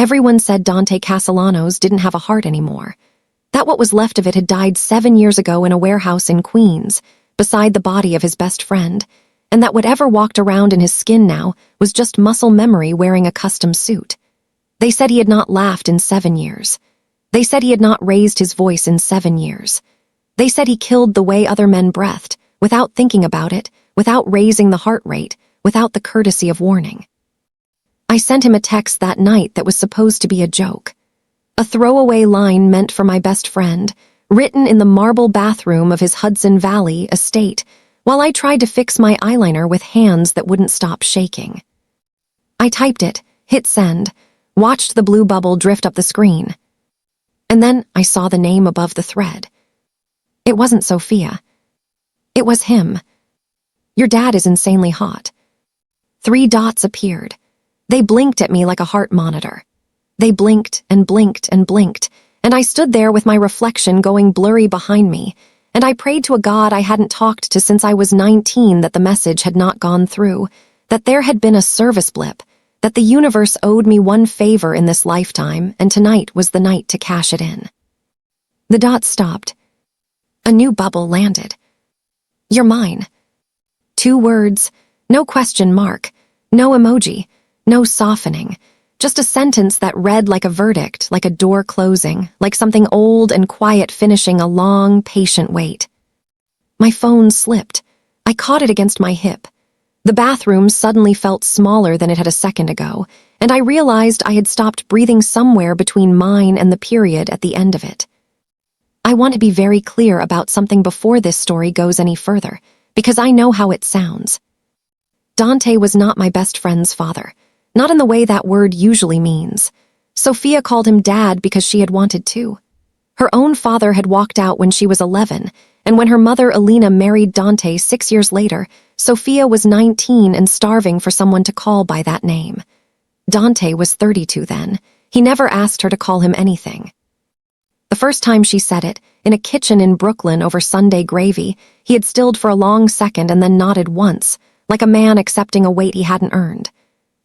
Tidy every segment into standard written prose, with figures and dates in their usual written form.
Everyone said Dante Castellanos didn't have a heart anymore, that what was left of it had died 7 years ago in a warehouse in Queens, beside the body of his best friend, and that whatever walked around in his skin now was just muscle memory wearing a custom suit. They said he had not laughed in 7 years. They said he had not raised his voice in 7 years. They said he killed the way other men breathed, without thinking about it, without raising the heart rate, without the courtesy of warning. I sent him a text that night that was supposed to be a joke. A throwaway line meant for my best friend, written in the marble bathroom of his Hudson Valley estate, while I tried to fix my eyeliner with hands that wouldn't stop shaking. I typed it, hit send, watched the blue bubble drift up the screen. And then I saw the name above the thread. It wasn't Sophia. It was him. Your dad is insanely hot. 3 dots appeared. They blinked at me like a heart monitor. They blinked and blinked and blinked, and I stood there with my reflection going blurry behind me, and I prayed to a God I hadn't talked to since I was 19 that the message had not gone through, that there had been a service blip, that the universe owed me one favor in this lifetime, and tonight was the night to cash it in. The dots stopped. A new bubble landed. You're mine. 2 words, no question mark, no emoji, no softening, just a sentence that read like a verdict, like a door closing, like something old and quiet finishing a long, patient wait. My phone slipped. I caught it against my hip. The bathroom suddenly felt smaller than it had a second ago, and I realized I had stopped breathing somewhere between mine and the period at the end of it. I want to be very clear about something before this story goes any further, because I know how it sounds. Dante was not my best friend's father, not in the way that word usually means. Sophia called him dad because she had wanted to. Her own father had walked out when she was 11, and when her mother Alina married Dante 6 years later, Sophia was 19 and starving for someone to call by that name. Dante was 32 then. He never asked her to call him anything. The first time she said it, in a kitchen in Brooklyn over Sunday gravy, he had stilled for a long second and then nodded once, like a man accepting a weight he hadn't earned.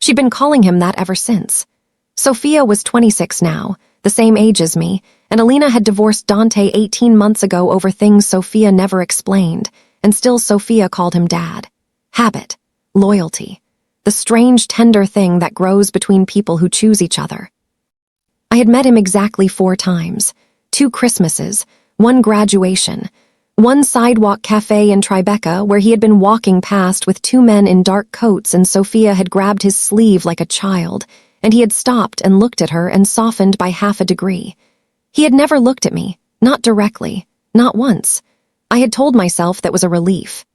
She'd been calling him that ever since. Sophia was 26 now, the same age as me, and Alina had divorced Dante 18 months ago over things Sophia never explained, and still Sophia called him dad. Habit. Loyalty. The strange, tender thing that grows between people who choose each other. I had met him exactly 4 times. 2 Christmases, 1 graduation, 1 sidewalk cafe in Tribeca where he had been walking past with 2 men in dark coats and Sophia had grabbed his sleeve like a child, and he had stopped and looked at her and softened by half a degree. He had never looked at me, not directly, not once. I had told myself that was a relief.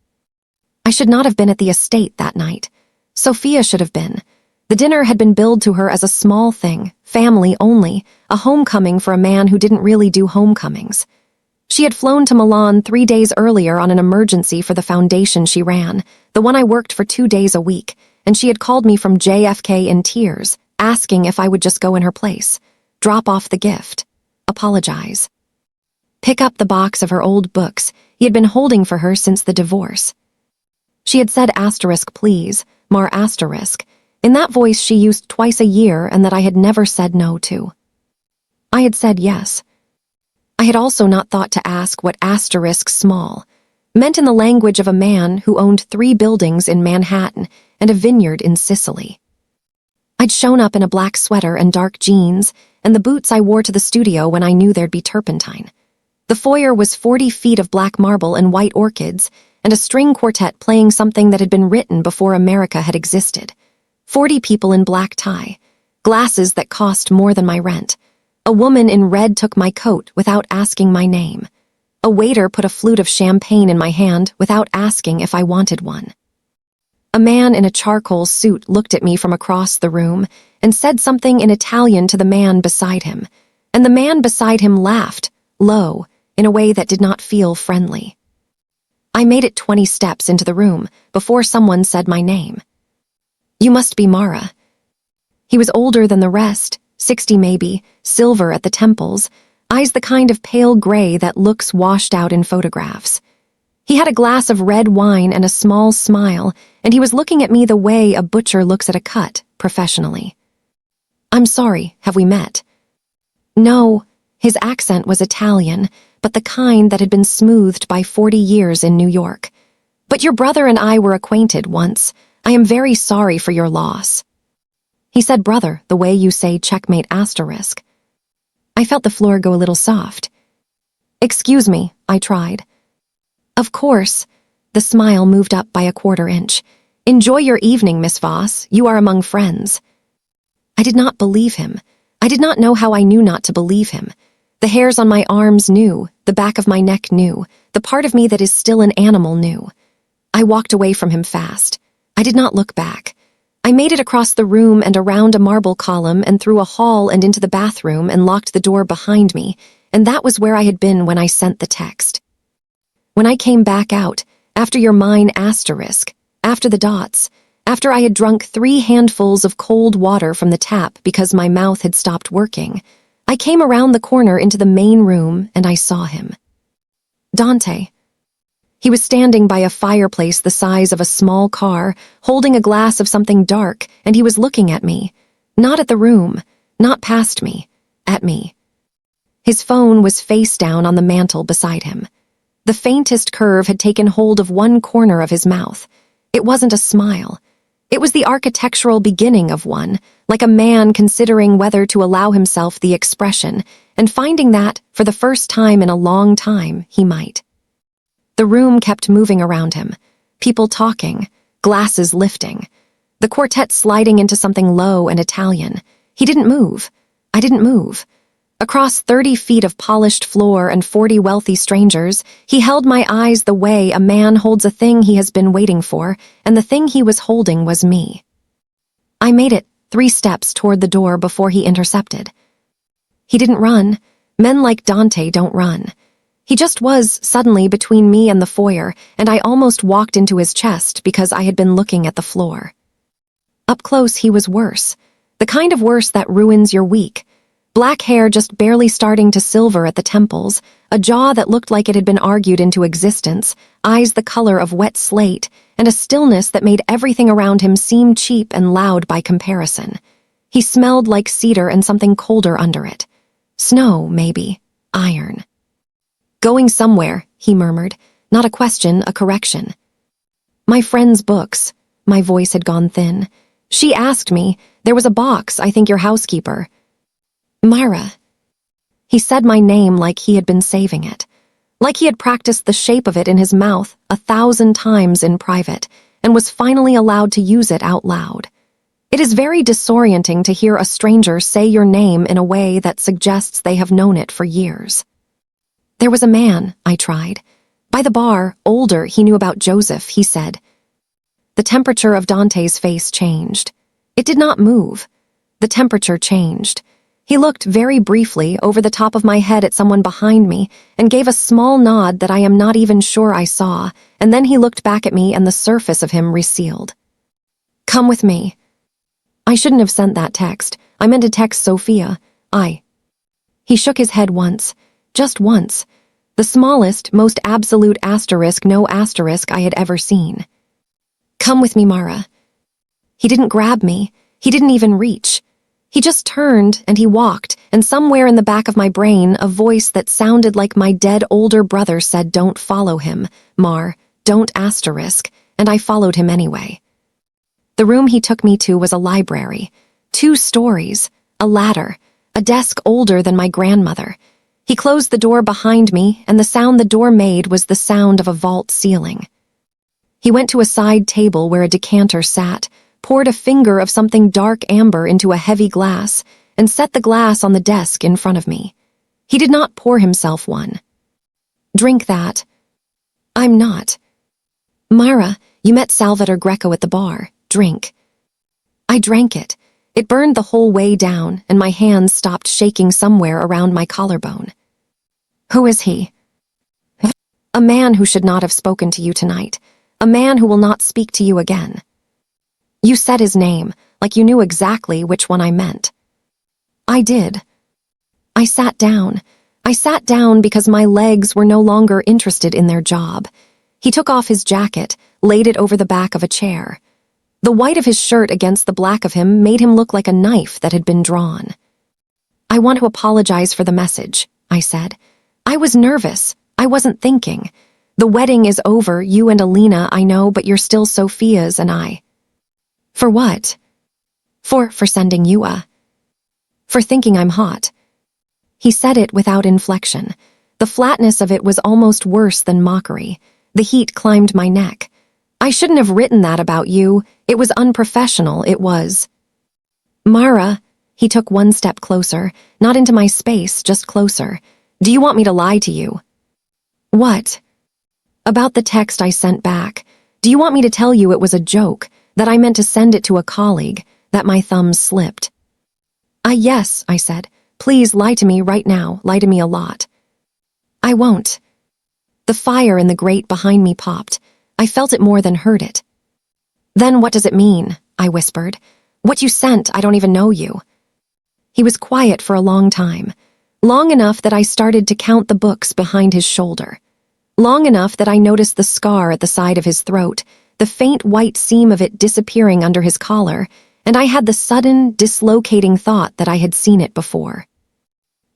I should not have been at the estate that night. Sophia should have been. The dinner had been billed to her as a small thing, family only, a homecoming for a man who didn't really do homecomings. She had flown to Milan 3 days earlier on an emergency for the foundation she ran, the one I worked for 2 days a week, and she had called me from JFK in tears, asking if I would just go in her place, drop off the gift, apologize, pick up the box of her old books he had been holding for her since the divorce. She had said asterisk please, Mar asterisk, in that voice she used twice a year and that I had never said no to. I had said yes. I had also not thought to ask what asterisk small meant in the language of a man who owned 3 buildings in Manhattan and a vineyard in Sicily. I'd shown up in a black sweater and dark jeans and the boots I wore to the studio when I knew there'd be turpentine. The foyer was 40 feet of black marble and white orchids and a string quartet playing something that had been written before America had existed. 40 people in black tie, glasses that cost more than my rent. A woman in red took my coat without asking my name. A waiter put a flute of champagne in my hand without asking if I wanted one. A man in a charcoal suit looked at me from across the room and said something in Italian to the man beside him, and the man beside him laughed, low, in a way that did not feel friendly. I made it 20 steps into the room before someone said my name. You must be Mara. He was older than the rest, 60 maybe, silver at the temples, eyes the kind of pale gray that looks washed out in photographs. He had a glass of red wine and a small smile, and he was looking at me the way a butcher looks at a cut, professionally. I'm sorry, have we met? No, his accent was Italian, but the kind that had been smoothed by 40 years in New York. But your brother and I were acquainted once. I am very sorry for your loss. He said brother, the way you say checkmate asterisk. I felt the floor go a little soft. Excuse me, I tried. Of course. The smile moved up by a quarter inch. Enjoy your evening, Miss Voss. You are among friends. I did not believe him. I did not know how I knew not to believe him. The hairs on my arms knew, the back of my neck knew, the part of me that is still an animal knew. I walked away from him fast. I did not look back. I made it across the room and around a marble column and through a hall and into the bathroom and locked the door behind me, and that was where I had been when I sent the text. When I came back out, after your mine asterisk, after the dots, after I had drunk 3 handfuls of cold water from the tap because my mouth had stopped working, I came around the corner into the main room and I saw him. Dante. He was standing by a fireplace the size of a small car, holding a glass of something dark, and he was looking at me. Not at the room, not past me, at me. His phone was face down on the mantel beside him. The faintest curve had taken hold of one corner of his mouth. It wasn't a smile. It was the architectural beginning of one, like a man considering whether to allow himself the expression, and finding that, for the first time in a long time, he might. The room kept moving around him, people talking, glasses lifting, the quartet sliding into something low and Italian. He didn't move. I didn't move. Across 30 feet of polished floor and 40 wealthy strangers, he held my eyes the way a man holds a thing he has been waiting for, and the thing he was holding was me. I made it 3 steps toward the door before he intercepted. He didn't run. Men like Dante don't run. He just was suddenly between me and the foyer, and I almost walked into his chest because I had been looking at the floor. Up close, he was worse. The kind of worse that ruins your week. Black hair just barely starting to silver at the temples, a jaw that looked like it had been argued into existence, eyes the color of wet slate, and a stillness that made everything around him seem cheap and loud by comparison. He smelled like cedar and something colder under it. Snow, maybe. Iron. Going somewhere, he murmured. Not a question, a correction. My friend's books. My voice had gone thin. She asked me. There was a box, I think your housekeeper. Myra. He said my name like he had been saving it. Like he had practiced the shape of it in his mouth 1,000 times in private, and was finally allowed to use it out loud. It is very disorienting to hear a stranger say your name in a way that suggests they have known it for years. There was a man, I tried. By the bar, older, he knew about Joseph, he said. The temperature of Dante's face changed. It did not move. The temperature changed. He looked very briefly over the top of my head at someone behind me and gave a small nod that I am not even sure I saw, and then he looked back at me and the surface of him resealed. Come with me. I shouldn't have sent that text. I meant to text Sophia. He shook his head once. Just once. The smallest, most absolute asterisk, no asterisk I had ever seen. Come with me, Mara. He didn't grab me. He didn't even reach. He just turned and he walked, and somewhere in the back of my brain, a voice that sounded like my dead older brother said, don't follow him, Mar, don't asterisk, and I followed him anyway. The room he took me to was a library. 2 stories, a ladder, a desk older than my grandmother. He closed the door behind me, and the sound the door made was the sound of a vault ceiling. He went to a side table where a decanter sat, poured a finger of something dark amber into a heavy glass, and set the glass on the desk in front of me. He did not pour himself one. Drink that. I'm not. Myra, you met Salvatore Greco at the bar. Drink. I drank it. It burned the whole way down, and my hands stopped shaking somewhere around my collarbone. Who is he? A man who should not have spoken to you tonight. A man who will not speak to you again. You said his name, like you knew exactly which one I meant. I did. I sat down. I sat down because my legs were no longer interested in their job. He took off his jacket, laid it over the back of a chair. The white of his shirt against the black of him made him look like a knife that had been drawn. "I want to apologize for the message," I said. "I was nervous. I wasn't thinking. The wedding is over, you and Alina, I know, but you're still Sophia's and I." "For what?" For sending you for thinking I'm hot." He said it without inflection. The flatness of it was almost worse than mockery. The heat climbed my neck. "I shouldn't have written that about you. It was unprofessional, it was." "Mara," he took one step closer, not into my space, just closer. "Do you want me to lie to you?" "What?" "About the text I sent back. Do you want me to tell you it was a joke, that I meant to send it to a colleague, that my thumbs slipped?" Yes," I said. "Please lie to me right now, lie to me a lot." "I won't." The fire in the grate behind me popped. I felt it more than heard it. "Then what does it mean?" I whispered. "What you sent, I don't even know you." He was quiet for a long time. Long enough that I started to count the books behind his shoulder. Long enough that I noticed the scar at the side of his throat, the faint white seam of it disappearing under his collar, and I had the sudden, dislocating thought that I had seen it before.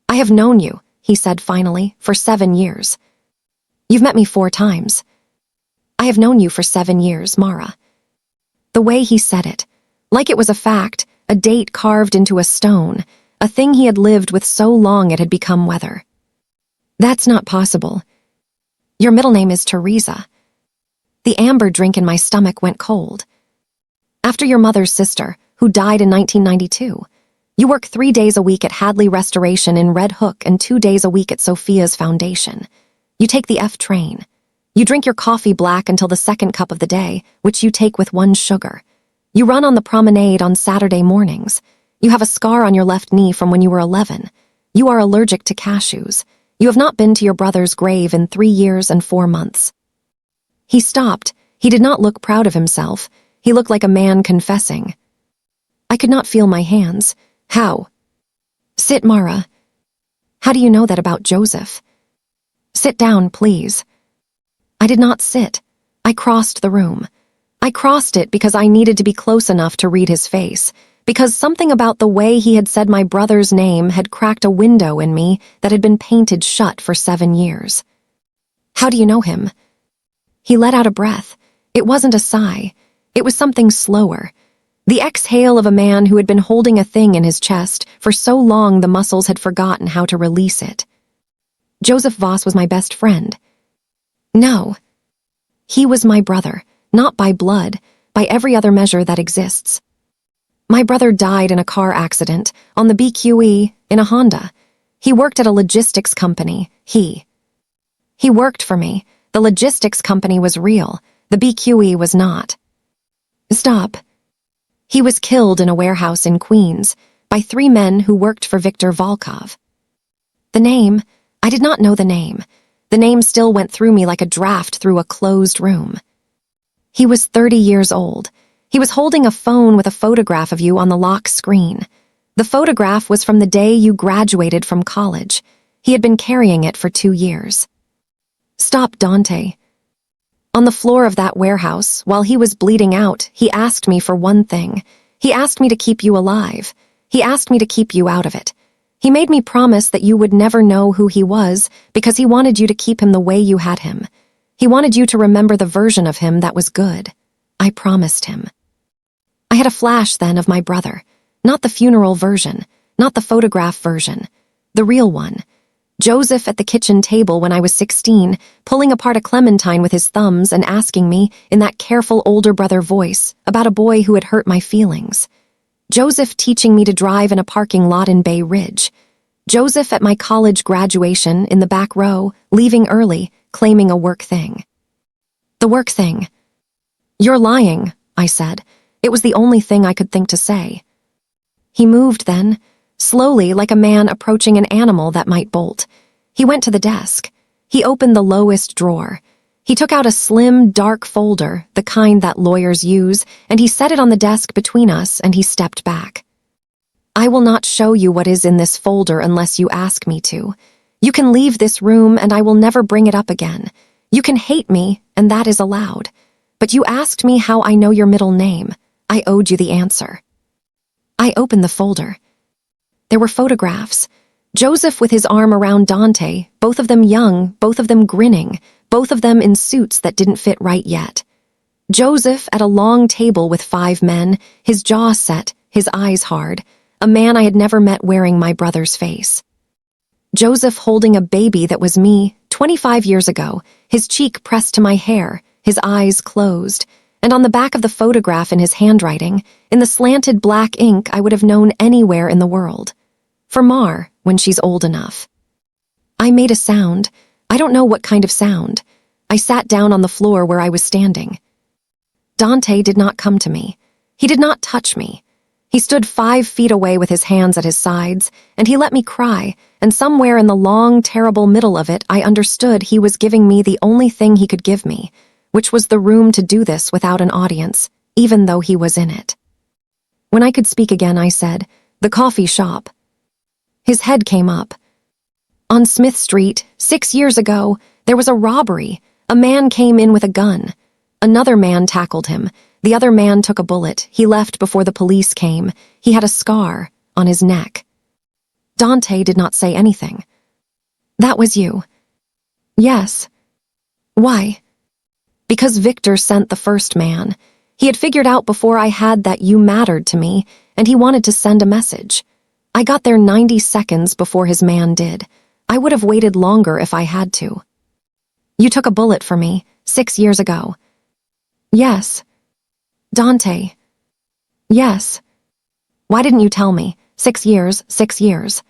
"I have known you," he said finally, "for 7 years. You've met me 4 times. I have known you for 7 years, Mara." The way he said it, like it was a fact, a date carved into a stone, a thing he had lived with so long it had become weather. "That's not possible. Your middle name is Teresa." The amber drink in my stomach went cold. "After your mother's sister, who died in 1992. You work 3 days a week at Hadley Restoration in Red Hook and 2 days a week at Sophia's Foundation. You take the F train. You drink your coffee black until the 2nd cup of the day, which you take with 1 sugar. You run on the promenade on Saturday mornings. You have a scar on your left knee from when you were 11. You are allergic to cashews. You have not been to your brother's grave in 3 years and 4 months. He stopped. He did not look proud of himself. He looked like a man confessing. I could not feel my hands. "How?" "Sit, Mara." "How do you know that about Joseph?" "Sit down, please." I did not sit. I crossed the room. I crossed it because I needed to be close enough to read his face, because something about the way he had said my brother's name had cracked a window in me that had been painted shut for 7 years. "How do you know him?" He let out a breath. It wasn't a sigh. It was something slower. The exhale of a man who had been holding a thing in his chest for so long the muscles had forgotten how to release it. "Joseph Voss was my best friend." "No. He was my brother, not by blood, by every other measure that exists. My brother died in a car accident, on the BQE, in a Honda. He worked at a logistics company. He worked for me. The logistics company was real. The BQE was not." "Stop." "He was killed in a warehouse in Queens by 3 men who worked for Viktor Volkov." The name, I did not know the name. The name still went through me like a draft through a closed room. "He was 30 years old. He was holding a phone with a photograph of you on the lock screen. The photograph was from the day you graduated from college. He had been carrying it for 2 years. "Stop, Dante." On the floor of that warehouse, while he was bleeding out, he asked me for one thing. He asked me to keep you alive. He asked me to keep you out of it. He made me promise that you would never know who he was because he wanted you to keep him the way you had him. He wanted you to remember the version of him that was good. I promised him. I had a flash then of my brother. Not the funeral version, not the photograph version. The real one. Joseph at the kitchen table when I was 16, pulling apart a clementine with his thumbs and asking me, in that careful older brother voice, about a boy who had hurt my feelings. Joseph teaching me to drive in a parking lot in Bay Ridge. Joseph at my college graduation in the back row, leaving early, claiming a work thing. The work thing. "You're lying," I said. It was the only thing I could think to say. He moved then, slowly like a man approaching an animal that might bolt. He went to the desk. He opened the lowest drawer. He took out a slim, dark folder, the kind that lawyers use, and he set it on the desk between us, and he stepped back. "I will not show you what is in this folder unless you ask me to. You can leave this room, and I will never bring it up again. You can hate me, and that is allowed. But you asked me how I know your middle name. I owed you the answer. I opened the folder. There were photographs. Joseph with his arm around Dante, both of them young, both of them grinning, both of them in suits that didn't fit right yet. Joseph at a long table with 5 men, his jaw set, his eyes hard, a man I had never met wearing my brother's face. Joseph holding a baby that was me, 25 years ago, his cheek pressed to my hair, his eyes closed, and on the back of the photograph in his handwriting, in the slanted black ink I would have known anywhere in the world. For Mar, when she's old enough. I made a sound. I don't know what kind of sound. I sat down on the floor where I was standing. Dante did not come to me. He did not touch me. He stood 5 feet away with his hands at his sides, and he let me cry, and somewhere in the long, terrible middle of it, I understood he was giving me the only thing he could give me, which was the room to do this without an audience, even though he was in it. When I could speak again, I said, "The coffee shop." His head came up. On Smith Street, 6 years ago, there was a robbery. A man came in with a gun. Another man tackled him. The other man took a bullet. He left before the police came. He had a scar on his neck. Dante did not say anything. "That was you." "Yes." "Why?" "Because Victor sent the first man. He had figured out before I had that you mattered to me, and he wanted to send a message. I got there 90 seconds before his man did. I would have waited longer if I had to." "You took a bullet for me, 6 years ago." "Yes." "Dante." "Yes." "Why didn't you tell me? 6 years, 6 years."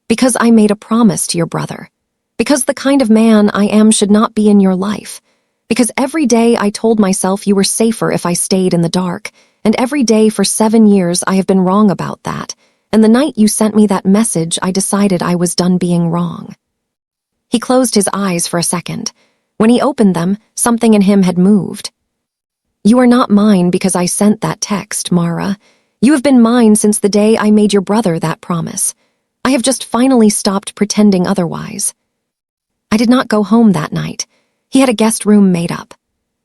"Because I made a promise to your brother. Because the kind of man I am should not be in your life. Because every day I told myself you were safer if I stayed in the dark, and every day for 7 years I have been wrong about that, and the night you sent me that message I decided I was done being wrong." He closed his eyes for a second. When he opened them, something in him had moved. "You are not mine because I sent that text, Mara. You have been mine since the day I made your brother that promise. I have just finally stopped pretending otherwise." I did not go home that night. He had a guest room made up.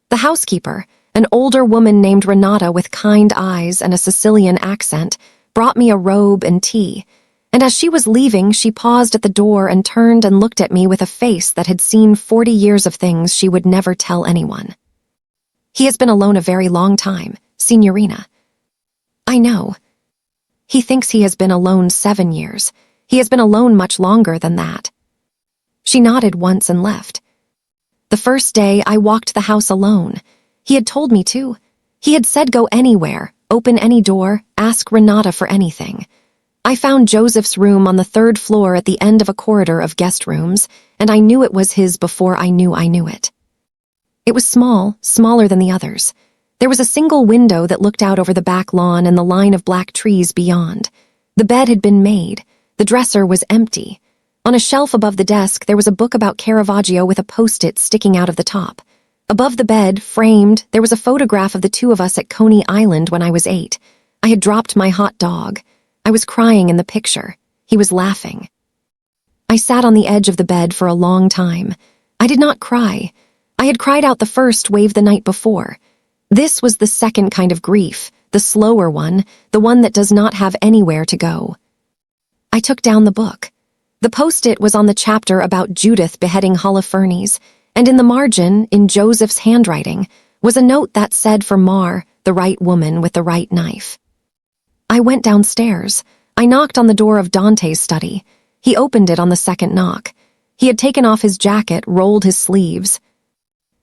The housekeeper, an older woman named Renata with kind eyes and a Sicilian accent, brought me a robe and tea, and as she was leaving, she paused at the door and turned and looked at me with a face that had seen 40 years of things she would never tell anyone. "He has been alone a very long time, Signorina." "I know." "He thinks he has been alone 7 years. He has been alone much longer than that." She nodded once and left. The first day I walked the house alone. He had told me to. He had said go anywhere, open any door, ask Renata for anything. I found Joseph's room on the 3rd floor at the end of a corridor of guest rooms, and I knew it was his before I knew it. It was small, smaller than the others. There was a single window that looked out over the back lawn and the line of black trees beyond. The bed had been made. The dresser was empty. On a shelf above the desk, there was a book about Caravaggio with a post-it sticking out of the top. Above the bed, framed, there was a photograph of the 2 of us at Coney Island when I was 8. I had dropped my hot dog. I was crying in the picture. He was laughing. I sat on the edge of the bed for a long time. I did not cry. I had cried out the first wave the night before. This was the second kind of grief, the slower one, the one that does not have anywhere to go. I took down the book. The post-it was on the chapter about Judith beheading Holofernes, and in the margin, in Joseph's handwriting, was a note that said for Mar, the right woman with the right knife. I went downstairs. I knocked on the door of Dante's study. He opened it on the second knock. He had taken off his jacket, rolled his sleeves.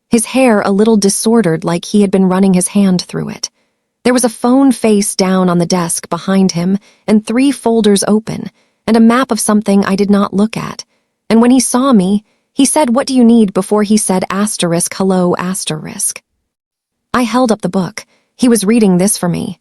His hair a little disordered like he had been running his hand through it. There was a phone face down on the desk behind him and 3 folders open, and a map of something I did not look at. And when he saw me, he said, "What do you need?" before he said asterisk, hello, asterisk. I held up the book. He was reading this for me.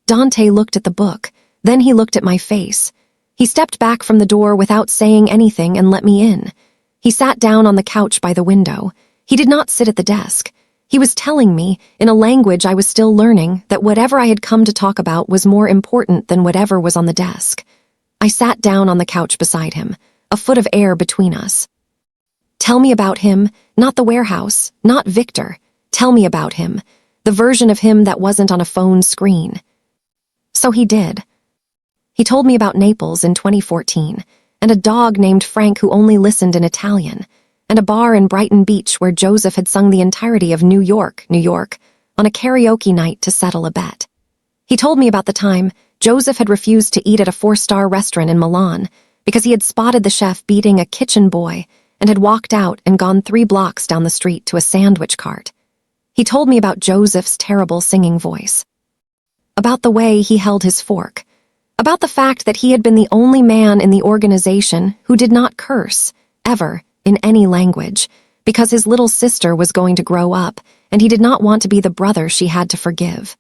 Dante looked at the book. Then he looked at my face. He stepped back from the door without saying anything and let me in. He sat down on the couch by the window. He did not sit at the desk. He was telling me, in a language I was still learning, that whatever I had come to talk about was more important than whatever was on the desk. I sat down on the couch beside him, a foot of air between us. "Tell me about him, not the warehouse, not Victor. Tell me about him. the version of him that wasn't on a phone screen. So he did. He told me about Naples in 2014, and a dog named Frank who only listened in Italian, and a bar in Brighton Beach where Joseph had sung the entirety of New York, New York, on a karaoke night to settle a bet. He told me about the time Joseph had refused to eat at a 4-star restaurant in Milan because he had spotted the chef beating a kitchen boy and had walked out and gone 3 blocks down the street to a sandwich cart. He told me about Joseph's terrible singing voice, about the way he held his fork, about the fact that he had been the only man in the organization who did not curse, ever, in any language, because his little sister was going to grow up and he did not want to be the brother she had to forgive.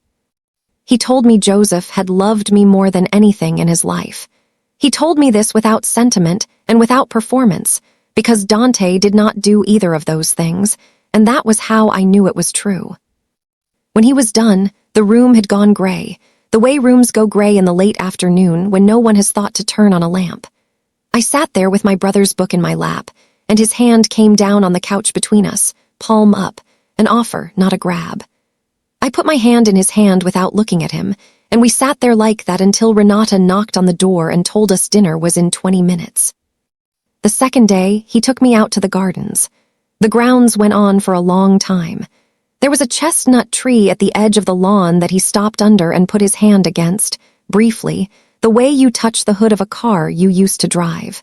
He told me Joseph had loved me more than anything in his life. He told me this without sentiment and without performance, because Dante did not do either of those things, and that was how I knew it was true. When he was done, the room had gone gray, the way rooms go gray in the late afternoon when no one has thought to turn on a lamp. I sat there with my brother's book in my lap, and his hand came down on the couch between us, palm up, an offer, not a grab. I put my hand in his hand without looking at him, and we sat there like that until Renata knocked on the door and told us dinner was in 20 minutes. The second day, he took me out to the gardens. The grounds went on for a long time. There was a chestnut tree at the edge of the lawn that he stopped under and put his hand against, briefly, the way you touch the hood of a car you used to drive.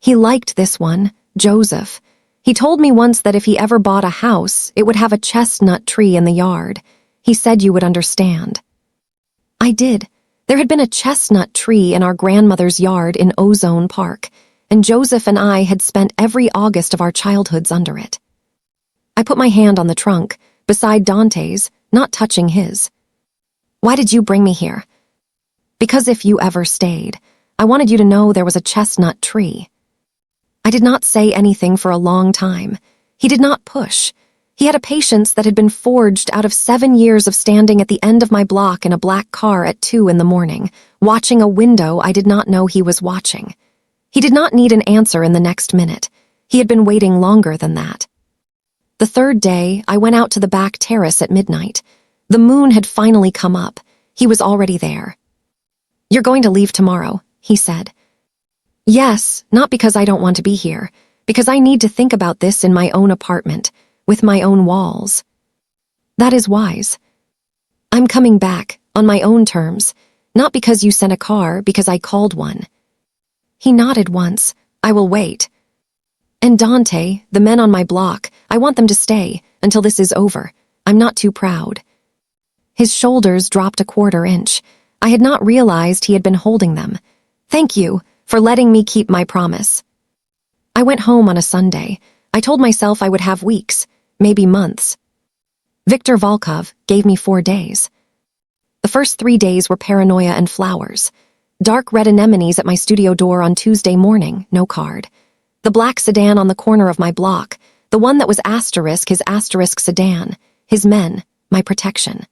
He liked this one, Joseph. He told me once that if he ever bought a house, it would have a chestnut tree in the yard. He said you would understand. I did. There had been a chestnut tree in our grandmother's yard in Ozone Park, and Joseph and I had spent every August of our childhoods under it. I put my hand on the trunk, beside Dante's, not touching his. Why did you bring me here? Because if you ever stayed, I wanted you to know there was a chestnut tree. I did not say anything for a long time. He did not push. He had a patience that had been forged out of 7 years of standing at the end of my block in a black car at 2 a.m, watching a window I did not know he was watching. He did not need an answer in the next minute. He had been waiting longer than that. The third day, I went out to the back terrace at midnight. The moon had finally come up. He was already there. You're going to leave tomorrow, he said. Yes, not because I don't want to be here, because I need to think about this in my own apartment, with my own walls. That is wise. I'm coming back, on my own terms, not because you sent a car, because I called one. He nodded once. I will wait. And Dante, the men on my block, I want them to stay, until this is over. I'm not too proud. His shoulders dropped a 1/4 inch. I had not realized he had been holding them. Thank you for letting me keep my promise. I went home on a Sunday. I told myself I would have weeks, maybe months. Viktor Volkov gave me 4 days. The first 3 days were paranoia and flowers. Dark red anemones at my studio door on Tuesday morning, no card. The black sedan on the corner of my block, the one that was his asterisk sedan, his men, my protection.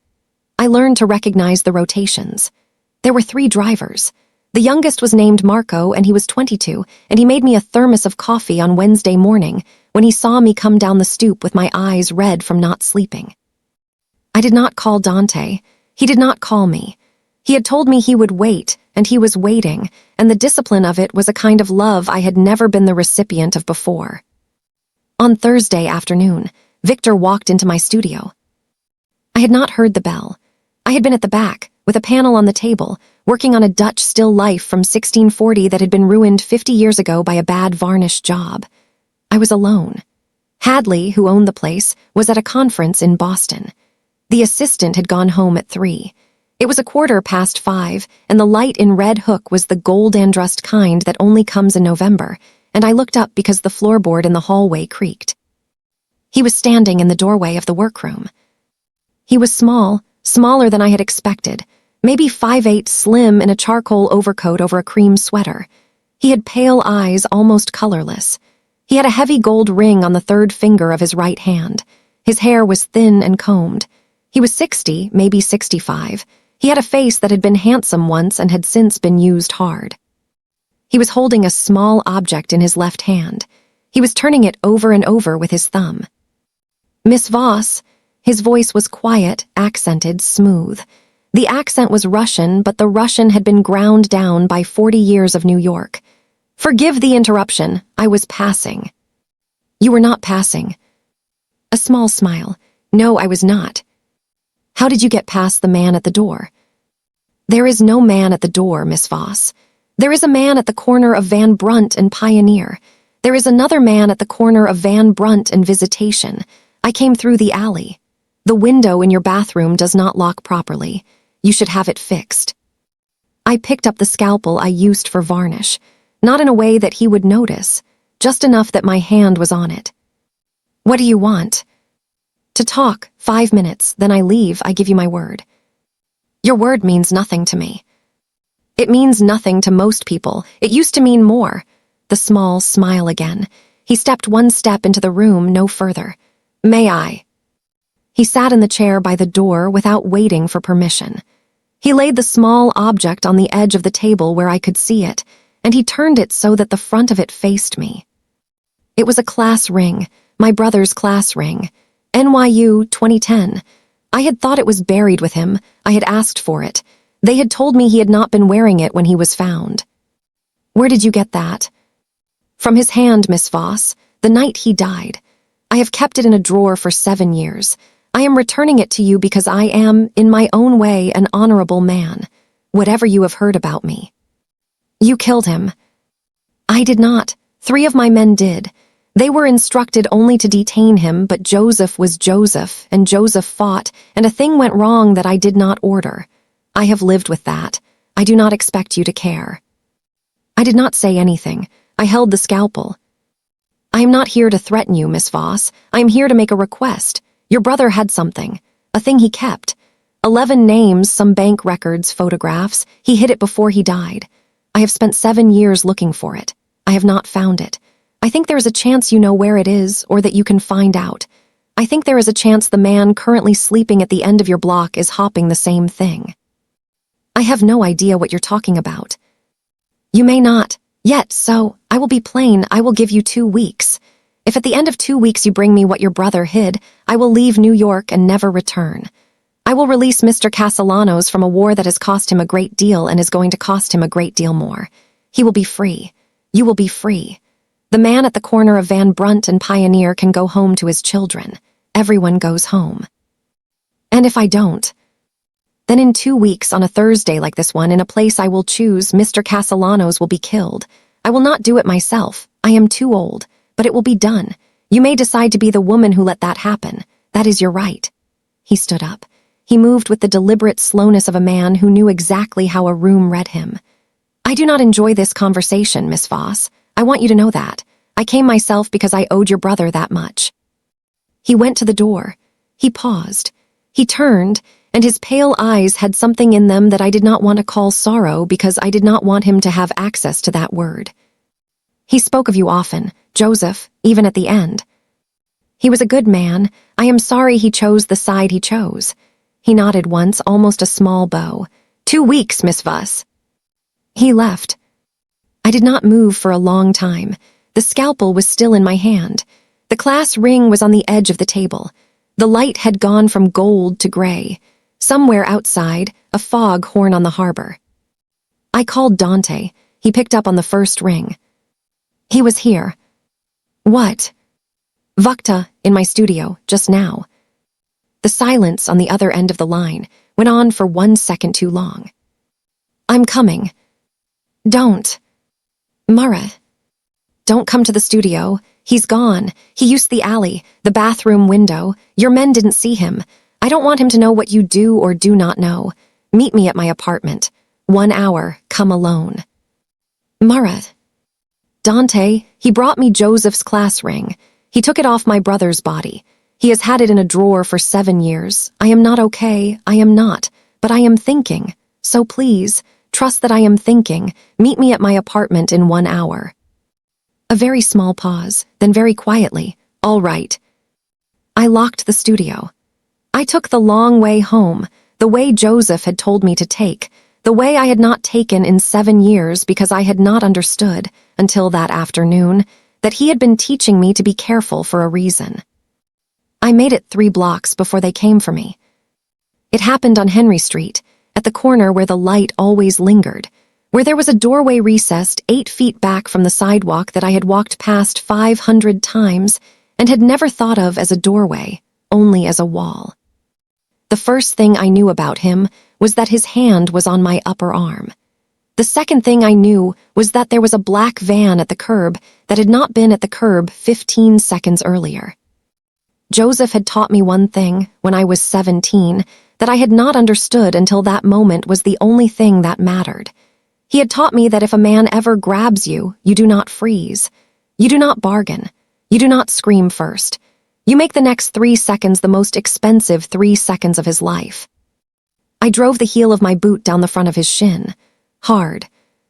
I learned to recognize the rotations. There were 3 drivers. The youngest was named Marco, and he was 22, and he made me a thermos of coffee on Wednesday morning when he saw me come down the stoop with my eyes red from not sleeping. I did not call Dante. He did not call me. He had told me he would wait, and he was waiting, and the discipline of it was a kind of love I had never been the recipient of before. On Thursday afternoon, Victor walked into my studio. I had not heard the bell. I had been at the back, with a panel on the table, working on a Dutch still life from 1640 that had been ruined 50 years ago by a bad varnish job. I was alone. Hadley, who owned the place, was at a conference in Boston. The assistant had gone home at 3. It was 5:15, and the light in Red Hook was the gold andrust kind that only comes in November, and I looked up because the floorboard in the hallway creaked. He was standing in the doorway of the workroom. He was small, smaller than I had expected, maybe 5'8", slim in a charcoal overcoat over a cream sweater. He had pale eyes, almost colorless. He had a heavy gold ring on the 3rd finger of his right hand. His hair was thin and combed. He was 60, maybe 65. He had a face that had been handsome once and had since been used hard. He was holding a small object in his left hand. He was turning it over and over with his thumb. Miss Voss, His voice was quiet, accented, smooth. The accent was Russian, but the Russian had been ground down by 40 years of New York. Forgive the interruption, I was passing. You were not passing. A small smile. No, I was not. How did you get past the man at the door? There is no man at the door, Miss Voss. There is a man at the corner of Van Brunt and Pioneer. There is another man at the corner of Van Brunt and Visitation. I came through the alley. The window in your bathroom does not lock properly. You should have it fixed. I picked up the scalpel I used for varnish, not in a way that he would notice, just enough that my hand was on it. What do you want? To talk, 5 minutes, then I leave, I give you my word. Your word means nothing to me. It means nothing to most people. It used to mean more. The small smile again. He stepped one step into the room, no further. May I? He sat in the chair by the door without waiting for permission. He laid the small object on the edge of the table where I could see it, and he turned it so that the front of it faced me. It was a class ring, my brother's class ring. NYU 2010. I had thought it was buried with him. I had asked for it. They had told me he had not been wearing it when he was found. Where did you get that? From his hand, Miss Voss, the night he died. I have kept it in a drawer for 7 years. I am returning it to you because I am, in my own way, an honorable man, whatever you have heard about me. You killed him. I did not. 3 of my men did. They were instructed only to detain him, but Joseph was Joseph, and Joseph fought, and a thing went wrong that I did not order. I have lived with that. I do not expect you to care. I did not say anything. I held the scalpel. I am not here to threaten you, Miss Voss. I am here to make a request. Your brother had something. A thing he kept. 11 names, some bank records, photographs. He hid it before he died. I have spent 7 years looking for it. I have not found it. I think there is a chance you know where it is, or that you can find out. I think there is a chance the man currently sleeping at the end of your block is hopping the same thing. I have no idea what you're talking about. You may not. Yet, so, I will be plain, I will give you 2 weeks. If at the end of 2 weeks you bring me what your brother hid, I will leave New York and never return. I will release Mr. Castellanos from a war that has cost him a great deal and is going to cost him a great deal more. He will be free. You will be free. The man at the corner of Van Brunt and Pioneer can go home to his children. Everyone goes home. And if I don't? Then in 2 weeks, on a Thursday like this one, in a place I will choose, Mr. Castellanos will be killed. I will not do it myself. I am too old. But it will be done. You may decide to be the woman who let that happen. That is your right. He stood up. He moved with the deliberate slowness of a man who knew exactly how a room read him. I do not enjoy this conversation, Miss Voss. I want you to know that. I came myself because I owed your brother that much. He went to the door. He paused. He turned, and his pale eyes had something in them that I did not want to call sorrow because I did not want him to have access to that word. He spoke of you often, Joseph, even at the end. He was a good man. I am sorry he chose the side he chose. He nodded once, almost a small bow. 2 weeks, Miss Voss. He left. I did not move for a long time. The scalpel was still in my hand. The class ring was on the edge of the table. The light had gone from gold to gray. Somewhere outside, a fog horn on the harbor. I called Dante. He picked up on the first ring. He was here. What? Vukta, in my studio, just now. The silence on the other end of the line went on for 1 second too long. I'm coming. Don't. Mara. Don't come to the studio. He's gone. He used the alley, the bathroom window. Your men didn't see him. I don't want him to know what you do or do not know. Meet me at my apartment. 1 hour, come alone. Mara. Dante, he brought me Joseph's class ring. He took it off my brother's body. He has had it in a drawer for 7 years. I am not okay, I am not, but I am thinking. So please, trust that I am thinking. Meet me at my apartment in 1 hour. A very small pause, then very quietly, all right. I locked the studio. I took the long way home, the way Joseph had told me to take, the way I had not taken in 7 years because I had not understood, until that afternoon, that he had been teaching me to be careful for a reason. I made it 3 blocks before they came for me. It happened on Henry Street, at the corner where the light always lingered, where there was a doorway recessed 8 feet back from the sidewalk that I had walked past 500 times and had never thought of as a doorway, only as a wall. The first thing I knew about him was that his hand was on my upper arm. The second thing I knew was that there was a black van at the curb that had not been at the curb 15 seconds earlier. Joseph had taught me one thing, when I was 17, that I had not understood until that moment was the only thing that mattered. He had taught me that if a man ever grabs you, you do not freeze. You do not bargain. You do not scream first. You make the next 3 seconds the most expensive 3 seconds of his life. I drove the heel of my boot down the front of his shin. Hard.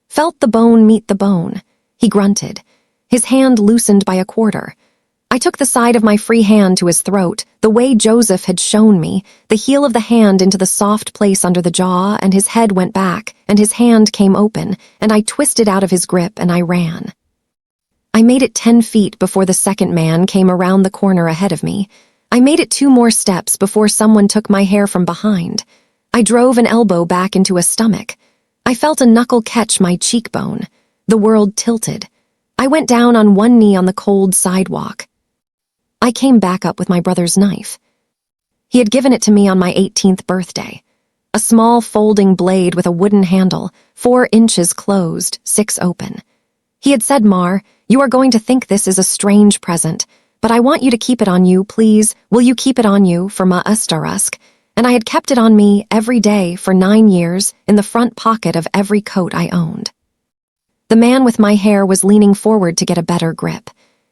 Felt the bone meet the bone. He grunted. His hand loosened by a quarter. I took the side of my free hand to his throat, the way Joseph had shown me, the heel of the hand into the soft place under the jaw, and his head went back, and his hand came open, and I twisted out of his grip and I ran. I made it 10 feet before the second man came around the corner ahead of me. I made it 2 more steps before someone took my hair from behind. I drove an elbow back into a stomach. I felt a knuckle catch my cheekbone. The world tilted. I went down on one knee on the cold sidewalk. I came back up with my brother's knife. He had given it to me on my 18th birthday. A small folding blade with a wooden handle, 4 inches closed, 6 open. He had said, "Mar, you are going to think this is a strange present, but I want you to keep it on you, please. Will you keep it on you for Ma Ustarusk?" And I had kept it on me every day for 9 years in the front pocket of every coat I owned. The man with my hair was leaning forward to get a better grip.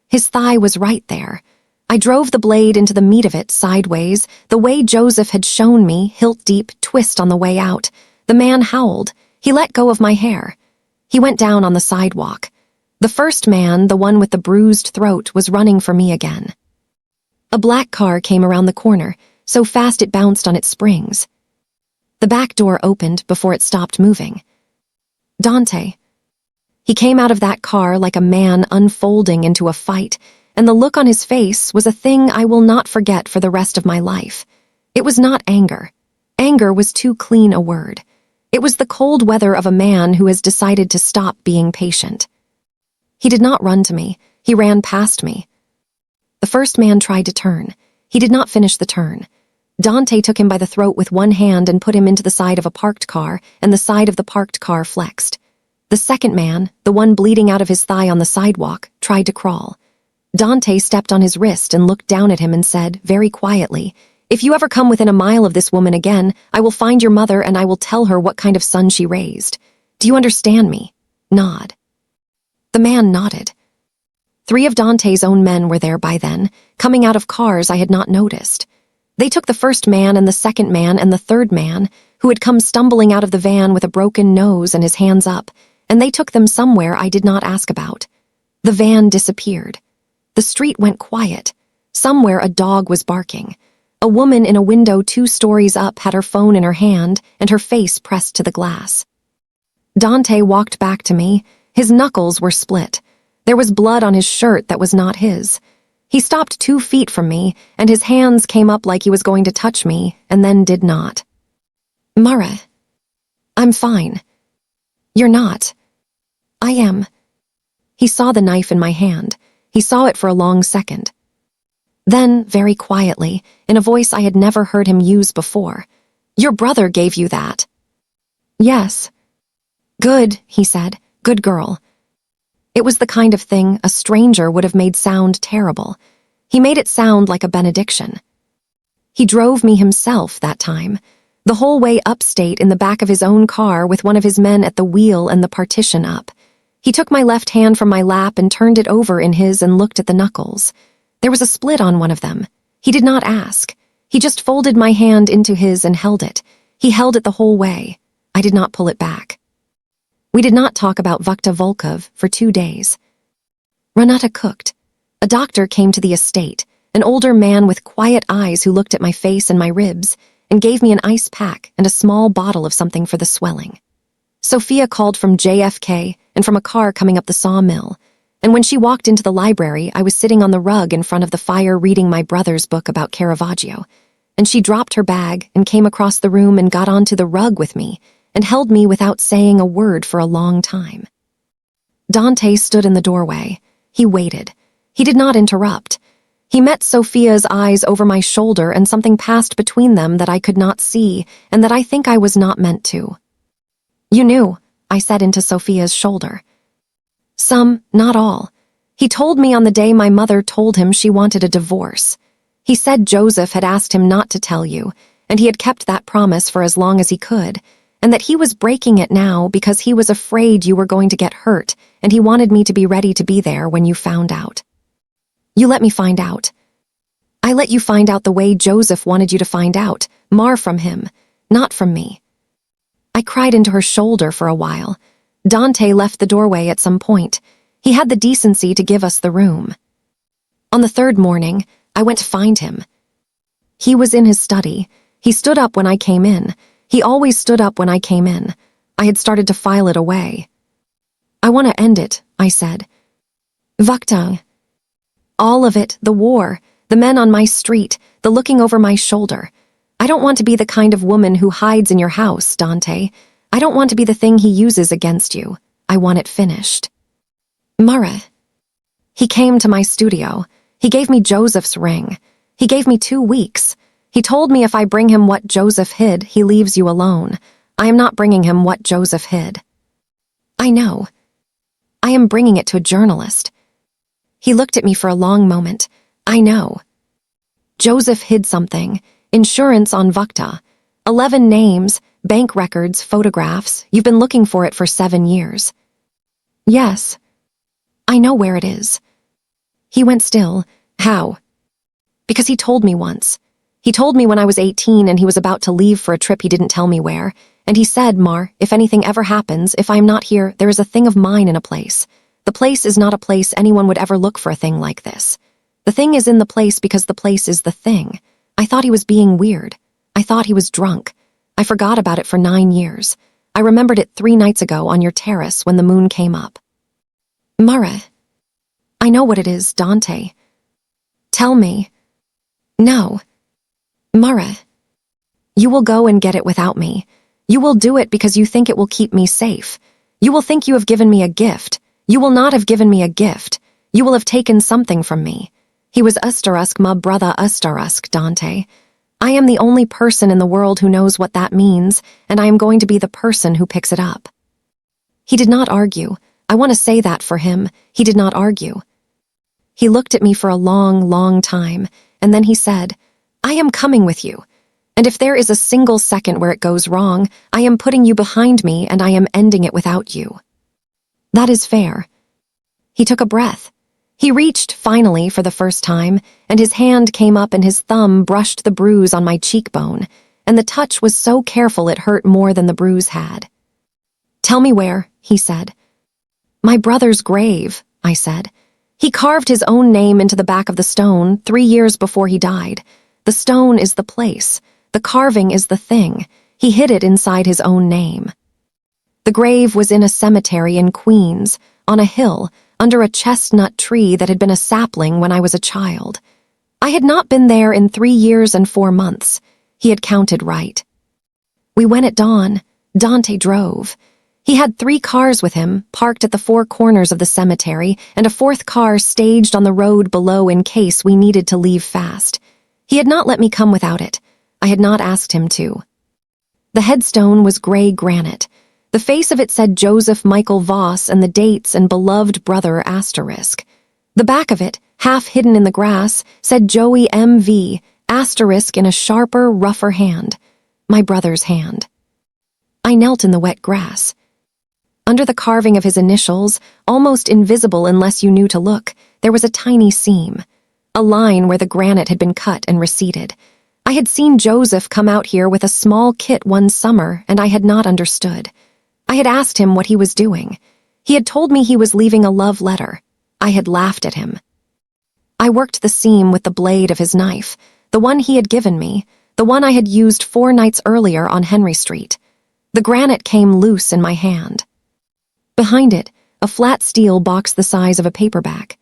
His thigh was right there. I drove the blade into the meat of it sideways, the way Joseph had shown me, hilt-deep twist on the way out. The man howled. He let go of my hair. He went down on the sidewalk. The first man, the one with the bruised throat, was running for me again. A black car came around the corner, so fast it bounced on its springs. The back door opened before it stopped moving. Dante. He came out of that car like a man unfolding into a fight, and the look on his face was a thing I will not forget for the rest of my life. It was not anger. Anger was too clean a word. It was the cold weather of a man who has decided to stop being patient. He did not run to me. He ran past me. The first man tried to turn. He did not finish the turn. Dante took him by the throat with one hand and put him into the side of a parked car, and the side of the parked car flexed. The second man, the one bleeding out of his thigh on the sidewalk, tried to crawl. Dante stepped on his wrist and looked down at him and said, very quietly, "If you ever come within a mile of this woman again, I will find your mother and I will tell her what kind of son she raised. Do you understand me? Nod." The man nodded. 3 of Dante's own men were there by then, coming out of cars I had not noticed. They took the first man and the second man and the third man, who had come stumbling out of the van with a broken nose and his hands up, and they took them somewhere I did not ask about. The van disappeared. The street went quiet. Somewhere a dog was barking. A woman in a window 2 stories up had her phone in her hand and her face pressed to the glass. Dante walked back to me. His knuckles were split. There was blood on his shirt that was not his. He stopped 2 feet from me, and his hands came up like he was going to touch me, and then did not. "Mara, I'm fine." "You're not." "I am." He saw the knife in my hand. He saw it for a long second. Then, very quietly, in a voice I had never heard him use before, "Your brother gave you that." "Yes." "Good," he said. "Good girl." It was the kind of thing a stranger would have made sound terrible. He made it sound like a benediction. He drove me himself that time, the whole way upstate in the back of his own car with one of his men at the wheel and the partition up. He took my left hand from my lap and turned it over in his and looked at the knuckles. There was a split on one of them. He did not ask. He just folded my hand into his and held it. He held it the whole way. I did not pull it back. We did not talk about Vukta Volkov for 2 days. Renata cooked. A doctor came to the estate, an older man with quiet eyes who looked at my face and my ribs, and gave me an ice pack and a small bottle of something for the swelling. Sophia called from JFK and from a car coming up the sawmill. And when she walked into the library, I was sitting on the rug in front of the fire reading my brother's book about Caravaggio. And she dropped her bag and came across the room and got onto the rug with me and held me without saying a word for a long time. Dante stood in the doorway. He waited. He did not interrupt. He met Sophia's eyes over my shoulder, and something passed between them that I could not see and that I think I was not meant to. "You knew," I said into Sophia's shoulder. "Some, not all. He told me on the day my mother told him she wanted a divorce. He said Joseph had asked him not to tell you, and he had kept that promise for as long as he could, and that he was breaking it now because he was afraid you were going to get hurt, and he wanted me to be ready to be there when you found out. You let me find out. I let you find out the way Joseph wanted you to find out, from him, not from me." I cried into her shoulder for a while. Dante left the doorway at some point. He had the decency to give us the room. On the third morning, I went to find him. He was in his study. He stood up when I came in. He always stood up when I came in. I had started to file it away. "I want to end it," I said. "Vakhtang. All of it, the war, the men on my street, the looking over my shoulder. I don't want to be the kind of woman who hides in your house, Dante. I don't want to be the thing he uses against you. I want it finished." Mara. He came to my studio. He gave me Joseph's ring. He gave me 2 weeks. He told me if I bring him what Joseph hid, he leaves you alone. I am not bringing him what Joseph hid. I know. I am bringing it to a journalist. He looked at me for a long moment. I know. Joseph hid something. Insurance on Vakta. 11 names, bank records, photographs. You've been looking for it for 7 years. Yes. I know where it is. He went still. How? Because he told me once. He told me when I was 18 and he was about to leave for a trip he didn't tell me where. And he said, "Mar, if anything ever happens, if I am not here, there is a thing of mine in a place. The place is not a place anyone would ever look for a thing like this. The thing is in the place because the place is the thing." I thought he was being weird. I thought he was drunk. I forgot about it for 9 years. I remembered it 3 nights ago on your terrace when the moon came up. Mara. I know what it is, Dante. Tell me. No. Mara. You will go and get it without me. You will do it because you think it will keep me safe. You will think you have given me a gift. You will not have given me a gift. You will have taken something from me. He was Ustarusk, my brother Ustarusk, Dante. I am the only person in the world who knows what that means, and I am going to be the person who picks it up. He did not argue. I want to say that for him. He did not argue. He looked at me for a long, long time, and then he said, "I am coming with you. And if there is a single second where it goes wrong, I am putting you behind me and I am ending it without you." That is fair. He took a breath. He reached, finally, for the first time, and his hand came up and his thumb brushed the bruise on my cheekbone, and the touch was so careful it hurt more than the bruise had. "Tell me where," he said. "My brother's grave," I said. "He carved his own name into the back of the stone 3 years before he died. The stone is the place. The carving is the thing. He hid it inside his own name." The grave was in a cemetery in Queens, on a hill, under a chestnut tree that had been a sapling when I was a child. I had not been there in 3 years and 4 months. He had counted right. We went at dawn. Dante drove. He had 3 cars with him, parked at the 4 corners of the cemetery, and a 4th car staged on the road below in case we needed to leave fast. He had not let me come without it. I had not asked him to. The headstone was gray granite. The face of it said Joseph Michael Voss and the dates and beloved brother asterisk. The back of it, half hidden in the grass, said Joey M.V. asterisk in a sharper, rougher hand. My brother's hand. I knelt in the wet grass. Under the carving of his initials, almost invisible unless you knew to look, there was a tiny seam. A line where the granite had been cut and receded. I had seen Joseph come out here with a small kit one summer, and I had not understood. I had asked him what he was doing. He had told me he was leaving a love letter. I had laughed at him. I worked the seam with the blade of his knife, the one he had given me, the one I had used 4 nights earlier on Henry Street. The granite came loose in my hand. Behind it, a flat steel box the size of a paperback.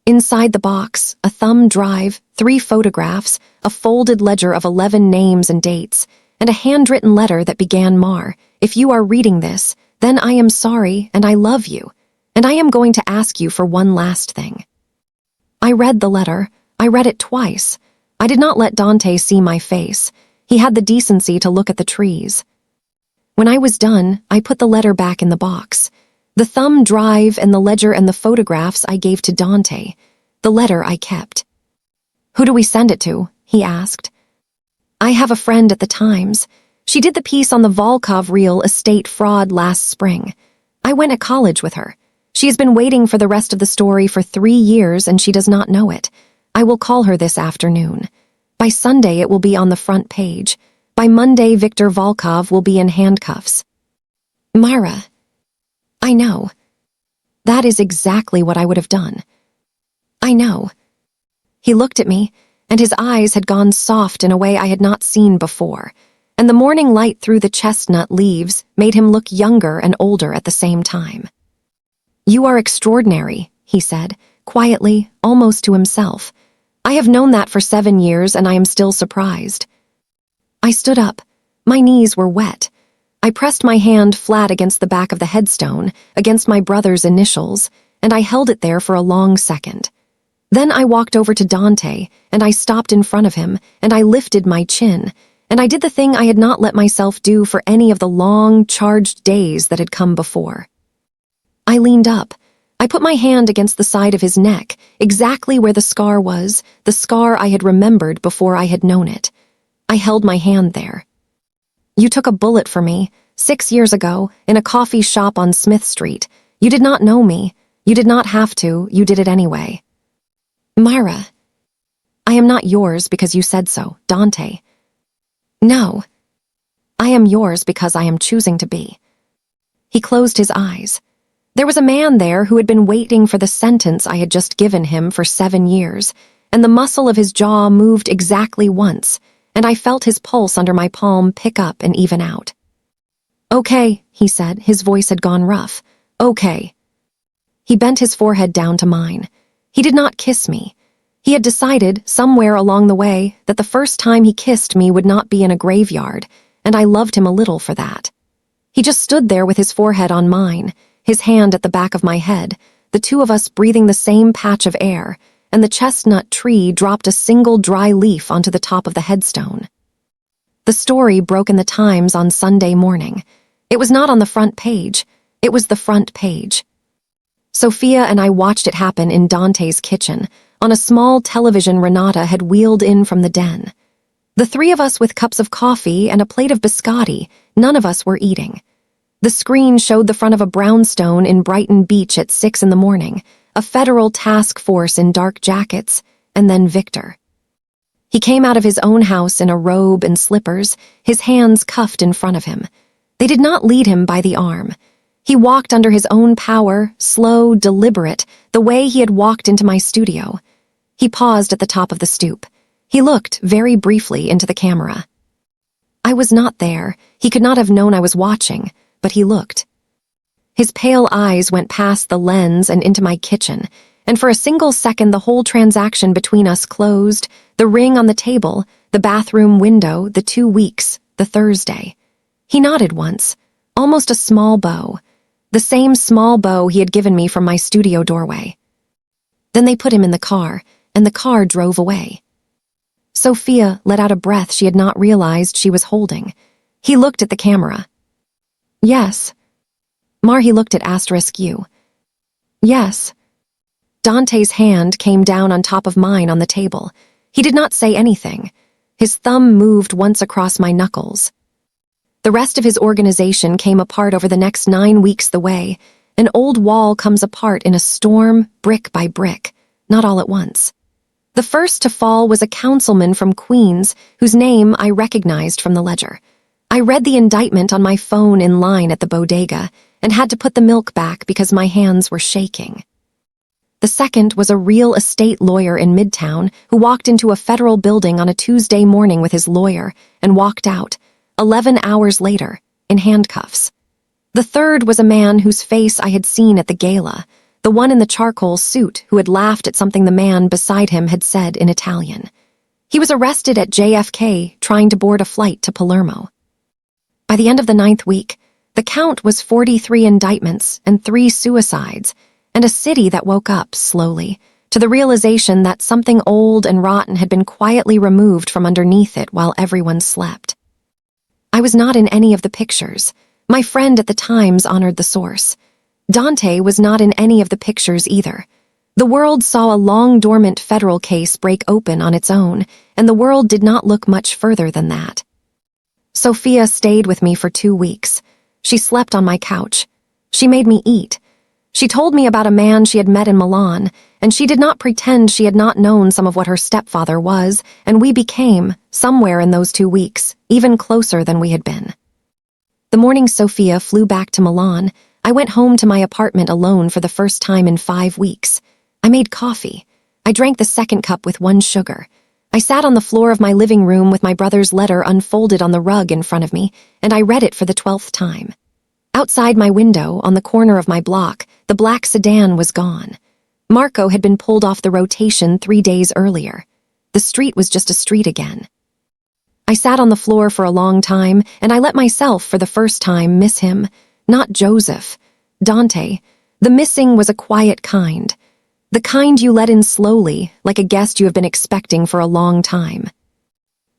Inside the box, a thumb drive, 3 photographs, a folded ledger of 11 names and dates, and a handwritten letter that began Mar, "If you are reading this, then I am sorry and I love you, and I am going to ask you for one last thing." I read the letter. I read it twice. I did not let Dante see my face. He had the decency to look at the trees. When I was done, I put the letter back in the box. The thumb drive and the ledger and the photographs I gave to Dante. The letter I kept. "Who do we send it to?" he asked. "I have a friend at the Times. She did the piece on the Volkov real estate fraud last spring. I went to college with her. She has been waiting for the rest of the story for 3 years and she does not know it. I will call her this afternoon. By Sunday it will be on the front page. By Monday Viktor Volkov will be in handcuffs." "Myra, I know. That is exactly what I would have done. I know." He looked at me, and his eyes had gone soft in a way I had not seen before, and the morning light through the chestnut leaves made him look younger and older at the same time. "You are extraordinary," he said, quietly, almost to himself. "I have known that for 7 years, and I am still surprised." I stood up. My knees were wet. I pressed my hand flat against the back of the headstone, against my brother's initials, and I held it there for a long second. Then I walked over to Dante, and I stopped in front of him, and I lifted my chin, and I did the thing I had not let myself do for any of the long, charged days that had come before. I leaned up. I put my hand against the side of his neck, exactly where the scar was, the scar I had remembered before I had known it. I held my hand there. "You took a bullet for me, 6 years ago, in a coffee shop on Smith Street. You did not know me. You did not have to. You did it anyway." "Myra, I am not yours because you said so, Dante. No. I am yours because I am choosing to be." He closed his eyes. There was a man there who had been waiting for the sentence I had just given him for 7 years, and the muscle of his jaw moved exactly once, and I felt his pulse under my palm pick up and even out. "Okay," he said. His voice had gone rough. "Okay." He bent his forehead down to mine. He did not kiss me. He had decided, somewhere along the way, that the first time he kissed me would not be in a graveyard, and I loved him a little for that. He just stood there with his forehead on mine, his hand at the back of my head, the two of us breathing the same patch of air, and the chestnut tree dropped a single dry leaf onto the top of the headstone. The story broke in the Times on Sunday morning. It was not on the front page. It was the front page. Sophia and I watched it happen in Dante's kitchen, on a small television Renata had wheeled in from the den. The 3 of us with cups of coffee and a plate of biscotti, none of us were eating. The screen showed the front of a brownstone in Brighton Beach at 6 in the morning, a federal task force in dark jackets, and then Victor. He came out of his own house in a robe and slippers, his hands cuffed in front of him. They did not lead him by the arm. He walked under his own power, slow, deliberate, the way he had walked into my studio. He paused at the top of the stoop. He looked, very briefly, into the camera. I was not there. He could not have known I was watching, but he looked. His pale eyes went past the lens and into my kitchen, and for a single second the whole transaction between us closed, the ring on the table, the bathroom window, the 2 weeks, the Thursday. He nodded once, almost a small bow, the same small bow he had given me from my studio doorway. Then they put him in the car, and the car drove away. Sophia let out a breath she had not realized she was holding. He looked at the camera. Yes. He looked at *U. Yes. Dante's hand came down on top of mine on the table. He did not say anything. His thumb moved once across my knuckles. The rest of his organization came apart over the next 9 weeks the way. An old wall comes apart in a storm, brick by brick, not all at once. The first to fall was a councilman from Queens, whose name I recognized from the ledger. I read the indictment on my phone in line at the bodega, and had to put the milk back because my hands were shaking. The second was a real estate lawyer in Midtown who walked into a federal building on a Tuesday morning with his lawyer and walked out, 11 hours later, in handcuffs. The third was a man whose face I had seen at the gala, the one in the charcoal suit who had laughed at something the man beside him had said in Italian. He was arrested at JFK trying to board a flight to Palermo. By the end of the 9th week, the count was 43 indictments and 3 suicides, and a city that woke up slowly to the realization that something old and rotten had been quietly removed from underneath it while everyone slept. I was not in any of the pictures. My friend at the Times honored the source. Dante was not in any of the pictures either. The world saw a long-dormant federal case break open on its own, and the world did not look much further than that. Sophia stayed with me for 2 weeks. She slept on my couch. She made me eat. She told me about a man she had met in Milan, and she did not pretend she had not known some of what her stepfather was, and we became, somewhere in those 2 weeks, even closer than we had been. The morning Sophia flew back to Milan, I went home to my apartment alone for the first time in 5 weeks. I made coffee. I drank the second cup with 1 sugar. I sat on the floor of my living room with my brother's letter unfolded on the rug in front of me, and I read it for the 12th time. Outside my window, on the corner of my block, the black sedan was gone. Marco had been pulled off the rotation 3 days earlier. The street was just a street again. I sat on the floor for a long time, and I let myself, for the first time, miss him. Not Joseph. Dante. The missing was a quiet kind. The kind you let in slowly, like a guest you have been expecting for a long time.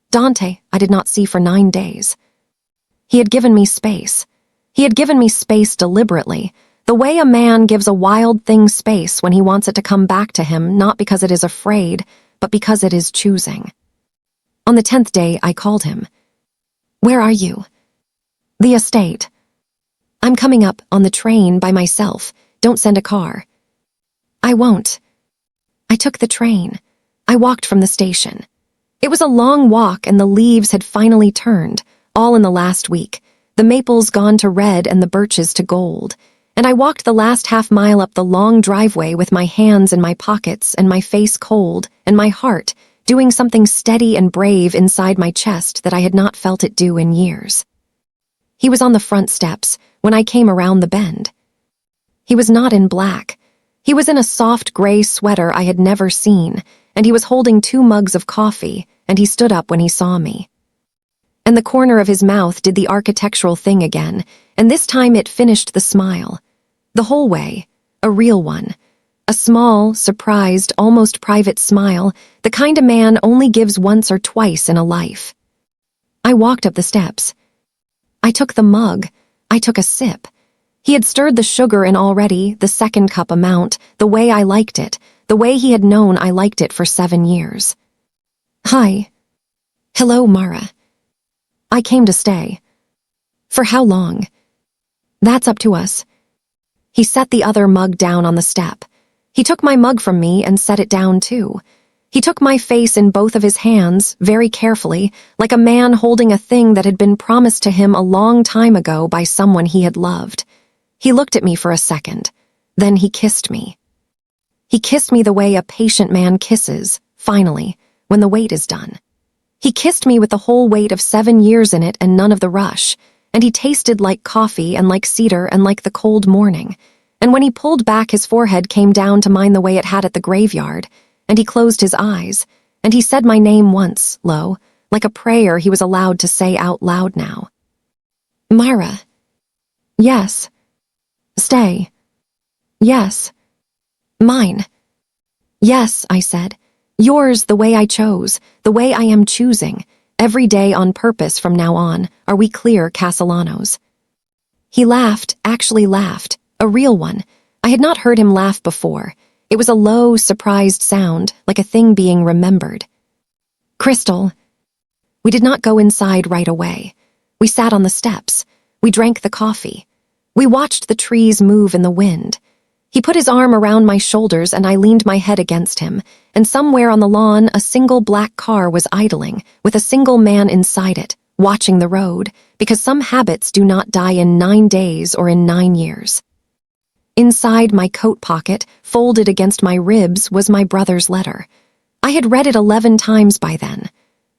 Dante, I did not see for 9 days. He had given me space. He had given me space deliberately, the way a man gives a wild thing space when he wants it to come back to him, not because it is afraid, but because it is choosing. On the 10th day, I called him. "Where are you?" "The estate." "I'm coming up on the train by myself. Don't send a car." "I won't." I took the train. I walked from the station. It was a long walk, and the leaves had finally turned, all in the last week, the maples gone to red and the birches to gold, and I walked the last half-mile up the long driveway with my hands in my pockets and my face cold and my heart doing something steady and brave inside my chest that I had not felt it do in years. He was on the front steps when I came around the bend. He was not in black. He was in a soft gray sweater I had never seen, and he was holding 2 mugs of coffee, and he stood up when he saw me. And the corner of his mouth did the architectural thing again, and this time it finished the smile. The whole way, a real one. A small, surprised, almost private smile, the kind a man only gives once or twice in a life. I walked up the steps. I took the mug. I took a sip. He had stirred the sugar in already, the 2nd cup amount, the way I liked it, the way he had known I liked it for 7 years. "Hi." "Hello, Mara." "I came to stay." "For how long?" "That's up to us." He set the other mug down on the step. He took my mug from me and set it down too. He took my face in both of his hands, very carefully, like a man holding a thing that had been promised to him a long time ago by someone he had loved. He looked at me for a second. Then he kissed me. He kissed me the way a patient man kisses, finally, when the wait is done. He kissed me with the whole weight of 7 years in it and none of the rush, and he tasted like coffee and like cedar and like the cold morning. And when he pulled back, his forehead came down to mine the way it had at the graveyard, and he closed his eyes, and he said my name once, low, like a prayer he was allowed to say out loud now. "Myra." "Yes." "Stay." "Yes." "Mine." "Yes," I said. "Yours the way I chose, the way I am choosing, every day on purpose from now on. Are we clear, Castellanos?" He laughed, actually laughed, a real one. I had not heard him laugh before. It was a low, surprised sound, like a thing being remembered. "Crystal." We did not go inside right away. We sat on the steps. We drank the coffee. We watched the trees move in the wind. He put his arm around my shoulders and I leaned my head against him, and somewhere on the lawn a single black car was idling, with a single man inside it, watching the road, because some habits do not die in 9 days or in 9 years. Inside my coat pocket, folded against my ribs, was my brother's letter. I had read it 11 times by then.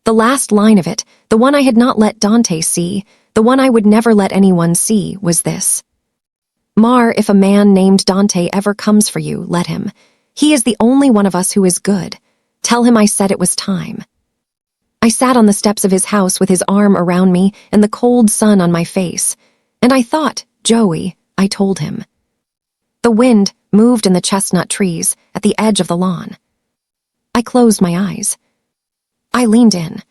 The last line of it, the one I had not let Dante see, The one I would never let anyone see was this. Mar, if a man named Dante ever comes for you, let him. He is the only one of us who is good. Tell him I said it was time. I sat on the steps of his house with his arm around me and the cold sun on my face. And I thought, Joey, I told him. The wind moved in the chestnut trees at the edge of the lawn. I closed my eyes. I leaned in.